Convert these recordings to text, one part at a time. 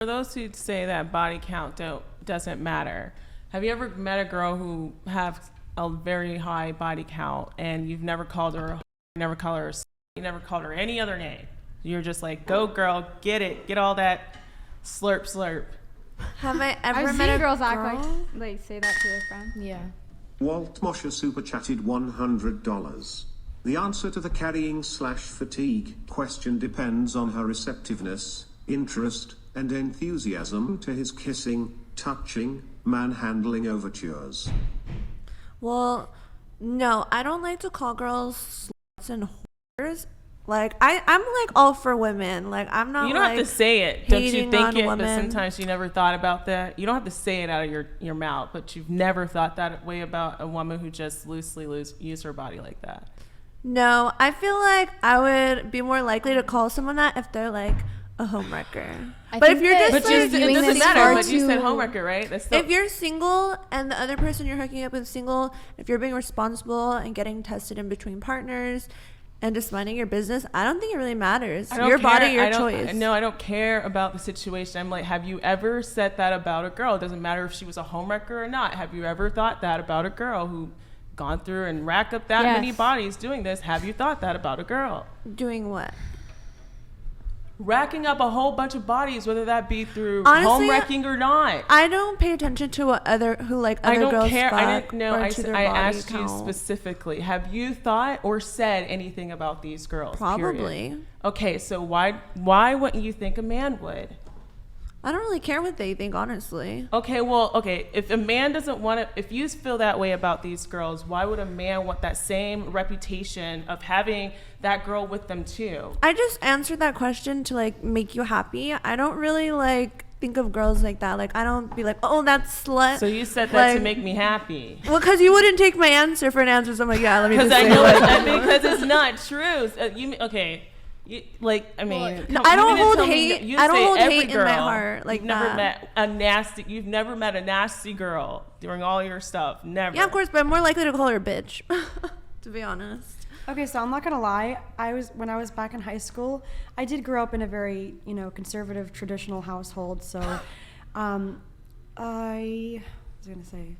For those who say that body count doesn't matter, have you ever met a girl who have a very high body count and you've never called her, never called her, you never called her any other name? You're just like, go girl, get it, get all that slurp slurp. Have I ever I've met seen a girls girl? act like say that to their friend. Yeah. Walt Mosher super chatted $100. The answer to the carrying/fatigue question depends on her receptiveness, interest, and enthusiasm to his kissing, touching, manhandling overtures. Well, no, I don't like to call girls sluts and whores. Like, I'm like all for women. Like, I'm not. You don't like, have to say it. Don't you hating think on it? women. But sometimes you never thought about that. You don't have to say it out of your mouth, but you've never thought that way about a woman who just loosely use her body like that. No, I feel like I would be more likely to call someone that if they're like a homewrecker. But if you're just But like, it doesn't matter. But you said too- homewrecker, right? That's still, if you're single and the other person you're hooking up with is single, if you're being responsible and getting tested in between partners and just minding your business, I don't think it really matters. I don't Your care. body, your I don't- choice. No, I don't care about the situation. I'm like, have you ever said that about a girl? It doesn't matter if she was a homewrecker or not. Have you ever thought that about a girl who gone through and racked up that many bodies doing this? Have you thought that about a girl? Doing what? Racking up a whole bunch of bodies, whether that be through Honestly, home wrecking or not. I don't pay attention to what other girls I don't care. I fuck didn't know. or I, to their I body asked count. you specifically. Have you thought or said anything about these girls? Probably. Period? Okay, so why wouldn't you think a man would? I don't really care what they think, honestly. Okay, well, okay. If a man doesn't want to, if you feel that way about these girls, why would a man want that same reputation of having that girl with them too? I just answered that question to like make you happy. I don't really like think of girls like that. Like, I don't be like, oh, that's slut. So you said that to Like- make me happy. Well, because you wouldn't take my answer for an answer. So I'm like, yeah, let me just Because I say know it. because it's not true. Okay. I mean, No, I don't hold hate. I don't hold every hate in my heart like you've never that. You've never met a nasty girl during all your stuff. Never. Yeah, of course, but I'm more likely to call her a bitch, to be honest. Okay, so I'm not gonna lie. When I was back in high school, I did grow up in a very, conservative, traditional household. So, I was gonna say,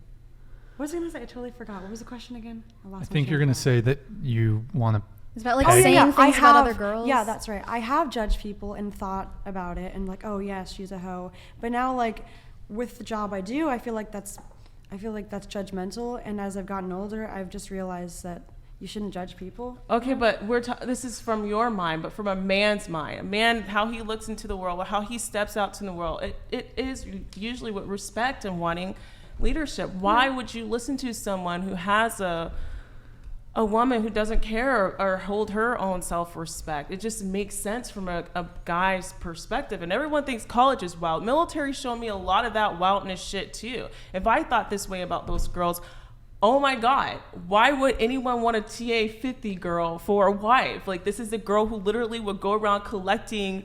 what was I gonna say? I totally forgot. What was the question again? I think you're going to say that you want to. It's about like Oh, yeah, saying yeah, things about other girls. Yeah, that's right. I have judged people and thought about it and like, oh yes, she's a hoe. But now, like, with the job I do, I feel like that's judgmental. And as I've gotten older, I've just realized that you shouldn't judge people. Okay, but this is from your mind, but from a man's mind. A man, how he looks into the world, how he steps out to the world. It is usually with respect and wanting leadership. Why would you listen to someone who has a woman who doesn't care or hold her own self-respect? It just makes sense from a guy's perspective. And everyone thinks college is wild. Military showed me a lot of that wildness shit too. If I thought this way about those girls, oh my God, why would anyone want a TA-50 girl for a wife? Like, this is a girl who literally would go around collecting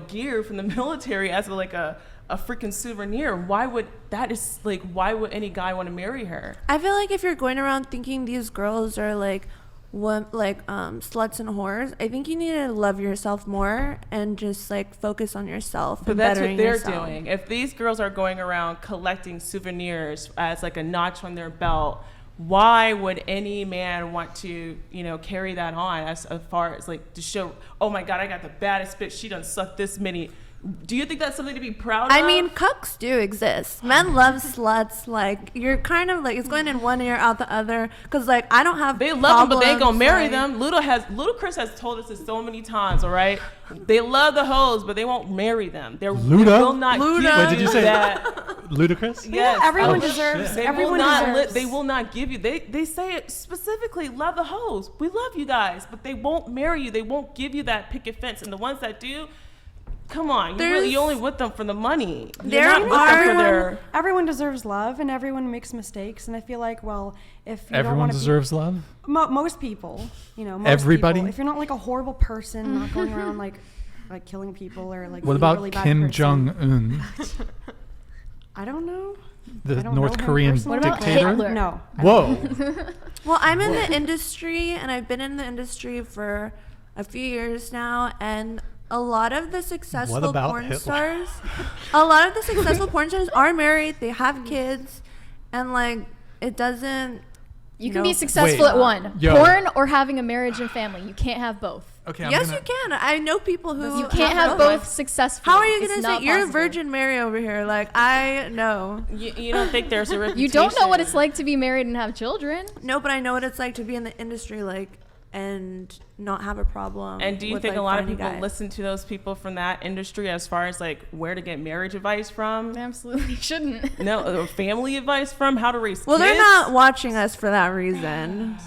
gear from the military as a freaking souvenir. Why would any guy want to marry her? I feel like if you're going around thinking these girls are like sluts and whores, I think you need to love yourself more and just like focus on yourself. But and that's what bettering they're yourself. doing. If these girls are going around collecting souvenirs as like a notch on their belt, why would any man want to, carry that on as far as like to show, oh my God, I got the baddest bitch. She done sucked this many. Do you think that's something to be proud of? I mean, cucks do exist. Men love sluts. Like, you're kind of like, it's going in one ear, out the other. Because, like, I don't have They love them, but they ain't gonna problems, marry like- them. Ludacris has told us this so many times, all right? They love the hoes, but they won't marry them. They will not Luda? give Wait, did you say that. Ludicrous? Yes. Everyone Oh, deserves. shit. They Everyone will not deserves. they will not give you. They say it specifically. Love the hoes. We love you guys, but they won't marry you. They won't give you that picket fence. And the ones that do, come on, you're only with them for the money. You're There not with them for their. Everyone deserves love, and everyone makes mistakes. And I feel like, well, if you don't Everyone want to deserves love? most people, most Everybody? people, if you're not like a horrible person, not going around like killing people or like. What being a about really bad Kim person. Jong-un, I don't know. the I don't North know him Korean personally. What about dictator? Hitler? No. Whoa. Well, I'm in the industry, and I've been in the industry for a few years now, and a lot of the successful about porn Hitler? stars, a lot of the successful porn stars are married. They have kids, and like it doesn't. You can know, be successful Wait. at one. Yo. Porn or having a marriage and family. You can't have both. Okay. Yes, you can. I know people who You can't have both successfully. How are you It's gonna not say you're a possible. Virgin Mary over here? Like I know. You don't think there's a reputation? You don't know what it's like to be married and have children. No, but I know what it's like to be in the industry, like, and not have a problem. And do you with, think like, a lot of finding people guys. listen to those people from that industry as far as like where to get marriage advice from? Absolutely shouldn't. No, or family advice from how to raise Well, kids? they're not watching us for that reason.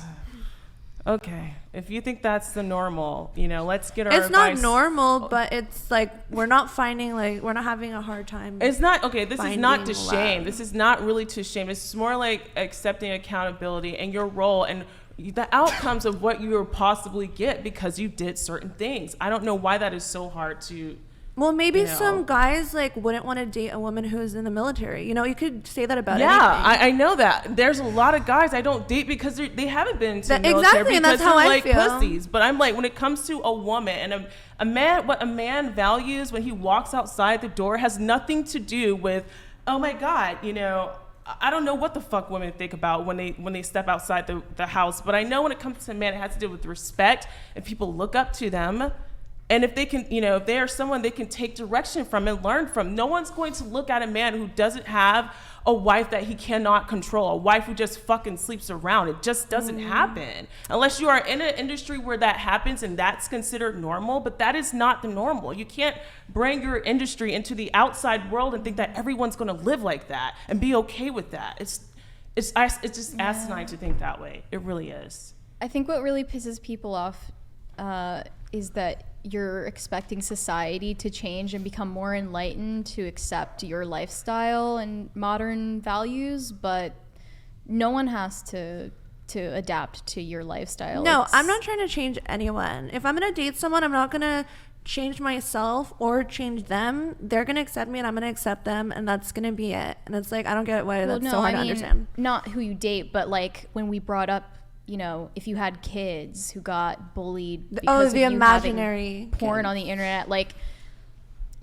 Okay, if you think that's the normal, let's get our It's not advice. normal, but it's like we're not having a hard time. It's not okay. This is not to finding shame. love. This is not really to shame. This is more like accepting accountability and your role and the outcomes of what you will possibly get because you did certain things. I don't know why that is so hard to. Well, maybe you know. some guys like wouldn't want to date a woman who's in the military. You could say that about Yeah, anything. I know that. There's a lot of guys I don't date because they haven't been to the That- military exactly, and because that's how they're I like feel. pussies. But I'm like, when it comes to a woman and a man, what a man values when he walks outside the door has nothing to do with, oh my God, I don't know what the fuck women think about when they step outside the house. But I know when it comes to men, it has to do with respect and people look up to them. And if they can, if they are someone they can take direction from and learn from, no one's going to look at a man who doesn't have a wife that he cannot control, a wife who just fucking sleeps around. It just doesn't happen. Unless you are in an industry where that happens and that's considered normal, but that is not the normal. You can't bring your industry into the outside world and think that everyone's going to live like that and be okay with that. It's just asinine to think that way. It really is. I think what really pisses people off is that you're expecting society to change and become more enlightened to accept your lifestyle and modern values, but no one has to adapt to your lifestyle. No, It's- I'm not trying to change anyone. If I'm gonna date someone, I'm not gonna change myself or change them. They're gonna accept me, and I'm gonna accept them, and that's gonna be it. And it's like I don't get why Well, that's no, so hard I to mean, understand. not who you date, but like when we brought up, if you had kids who got bullied because The of you imaginary having porn kid. on the internet, like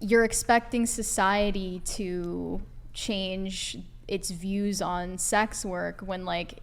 you're expecting society to change its views on sex work when like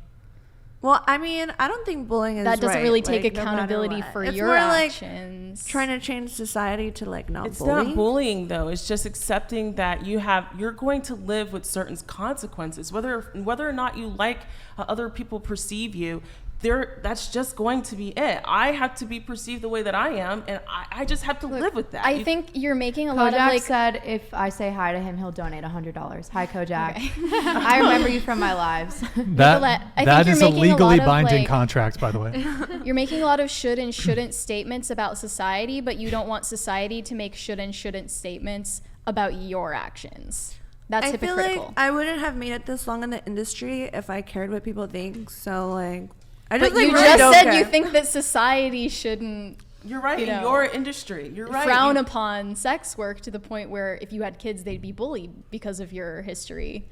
Well, I mean, I don't think bullying is that doesn't right, really take like, no matter accountability what. for It's your more like actions. trying to change society to like not It's bully. not bullying though. It's just accepting that you're going to live with certain consequences, whether or not you like how other people perceive you. That's just going to be it. I have to be perceived the way that I am, and I just have to live with that. I think you're making a lot of Kojak like said if I say hi to him, he'll donate $100. Hi, Kojak. I remember you from my lives. I think That you're is a making a lot legally of, binding like- contract, by the way. you're making a lot of should and shouldn't statements about society, but you don't want society to make should and shouldn't statements about your actions. That's I feel hypocritical. like I wouldn't have made it this long in the industry if I cared what people think. So like, I just but like you really just don't said care. you think that society shouldn't you're right you in know, your industry. You're right. frown upon sex work to the point where if you had kids, they'd be bullied because of your history.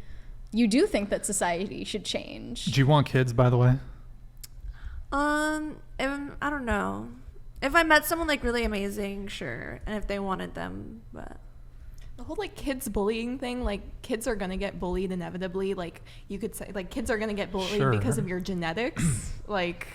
You do think that society should change. Do you want kids, by the way? I don't know. If I met someone like really amazing, sure, and if they wanted them, but The whole like kids bullying thing, like kids are gonna get bullied inevitably. Like you could say, like kids are gonna get bullied Sure. because of your genetics. Like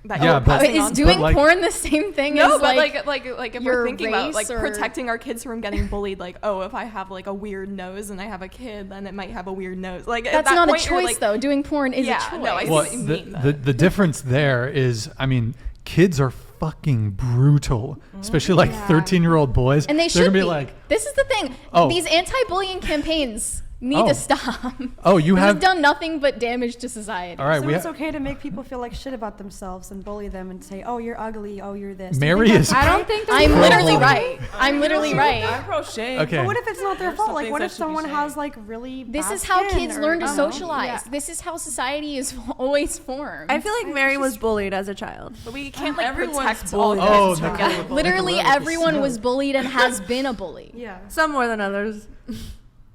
that Yeah, you're but- passing Is on. doing like- porn the same thing No, as but like like if your we're thinking about like race or- protecting our kids from getting bullied, like oh, if I have like a weird nose and I have a kid, then it might have a weird nose. Like at that's that not a point, you're, choice like, though. Doing porn is Yeah, a choice. no, I see Well, what you mean, the difference there is, I mean, kids are fucking brutal, especially like 13-year-old boys. And they They're should gonna be. be like, This is the thing. Oh. These anti-bullying campaigns need Oh. to stop. oh, you This have. has done nothing but damage to society. All right, So we it's have. okay to make people feel like shit about themselves and bully them and say, "Oh, you're ugly. Oh, you're this." Do you Mary think is. that's I okay? don't think I'm that's literally cool. right. I'm literally I'm right. pro shame. Okay. But what if it's not their There's fault? some Like, things what that if should be someone shamed. has like really This bad is how skin kids or- learn to I don't know. socialize. Yeah. This is how society is always formed. I feel like Mary was bullied as a child. But we can't like Everyone's protect all bullied. kids Oh, from Nicole. getting bullied. Literally Nicolette was everyone so- was bullied and has been a bully. Yeah. Some more than others.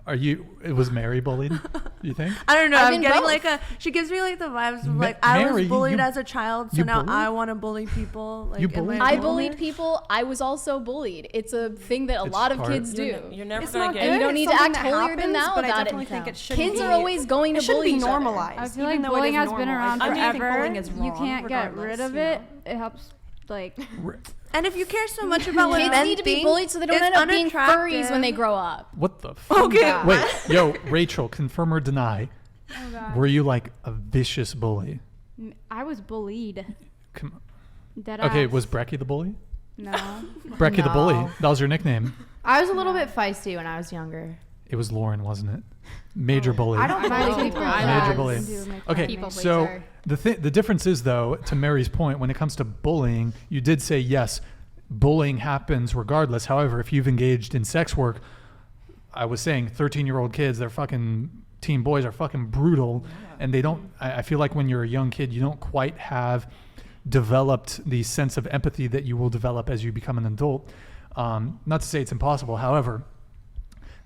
Was Mary bullied? You think? I don't know. I've I'm been getting both. like she gives me like the vibes of Ma- like I Mary, was bullied you- as a child, so you now bullied? I want to bully people. Like, You in my bullied I adult bullied life. people. I was also bullied. It's a thing that a It's lot of part- kids do. You're never It's gonna not get good. And you don't It's need to something act that holier than happens, thou but I about definitely it. think it shouldn't Kids be, are always going to it shouldn't bully be each other. normalized. I feel even like though it bullying is has been normal. around I do think forever. bullying is You wrong, can't get rid regardless, of you know? it. It helps, like, And if you care so much about what Kids men need to be think, bullied so they don't it's end up being furries when they unattractive. grow up. What the? Okay. Wait, yo, Rachel, confirm or deny? oh god. Were you like a vicious bully? I was bullied. Come, Dead okay, ass. was Brecky the bully? No. Brecky the bully. No. That was your nickname. I was a little bit feisty when I was younger. It was Lauren, wasn't it? Major bully. I don't I bully bully people. people. Major Yes. bully. Do make Okay, fun People of me. so pleaser. the difference is though, to Mary's point, when it comes to bullying, you did say yes, bullying happens regardless. However, if you've engaged in sex work, I was saying 13-year-old kids, they're fucking teen boys are fucking brutal, and they don't. I feel like when you're a young kid, you don't quite have developed the sense of empathy that you will develop as you become an adult. Not to say it's impossible, however.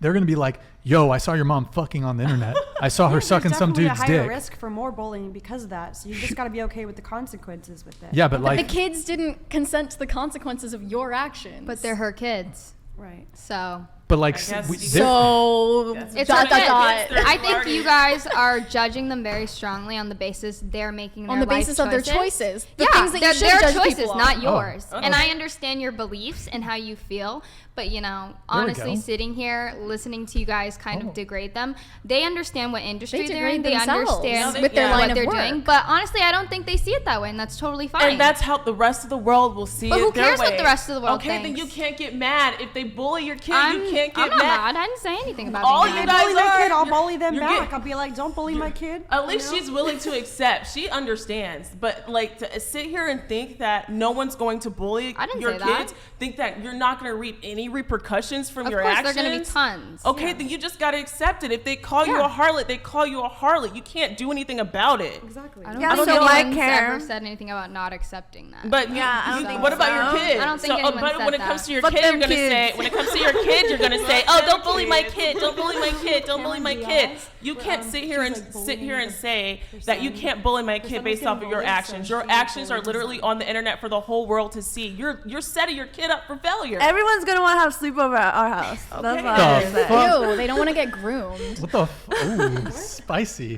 They're gonna be like, "Yo, I saw your mom fucking on the internet. I saw her There's sucking some definitely dude's a higher dick." risk for more bullying because of that. So you just got to be okay with the consequences with that. Yeah, but But like, the kids didn't consent to the consequences of your actions. But they're her kids. Right. So but like, I guess you so it's dot, her dot, kids. dot. I think you guys are judging them very strongly on the basis they're making their On the life basis of their choices. The yeah, things that you they're should their judge choices, people on. not Oh. yours. Oh. And I understand your beliefs and how you feel, but you know, There we honestly, go. sitting here listening to you guys kind Oh. of degrade them, they understand what industry they're degrade in. They themselves understand with their what line of they're work. doing. But honestly, I don't think they see it that way, and that's totally fine. And that's how the rest of the world will see But it who their cares what way. the rest of the world Okay, then thinks? you can't get mad if they bully your kid. I'm, You can't get I'm not mad. mad. I didn't say anything about All being you They mad. guys bully my are- kid, I'll you're- bully them you're back. getting- I'll be like, don't bully my kid. At least you know? she's willing to accept. She understands. But like to sit here and think that no one's going to bully I didn't your say that. kids, think that you're not going to reap any repercussions from Of your course, actions. there are going to be tons. Okay, then you just got to accept it. If they call you Yeah. a harlot, they call you a harlot. You can't do anything about it. Exactly. I don't Yeah, think so I anyone's care. ever said anything about not accepting that. But Yeah, I don't you, think what about so. your kids? I don't think so, anyone but said when it that. comes to your Fuck kid, you're them gonna kids. say. When it comes to your kid, you're gonna say, "Oh, don't bully my kid. Don't bully my kid. Don't bully my kid." You can't sit here and say that you can't bully my kid based off of your actions. Your actions are literally on the internet for the whole world to see. You're setting your kid up for failure. Everyone's gonna want to have sleepover at our house. That's Okay. all I The say. fuck? Ew, they don't want to get groomed. What the? Ooh, spicy.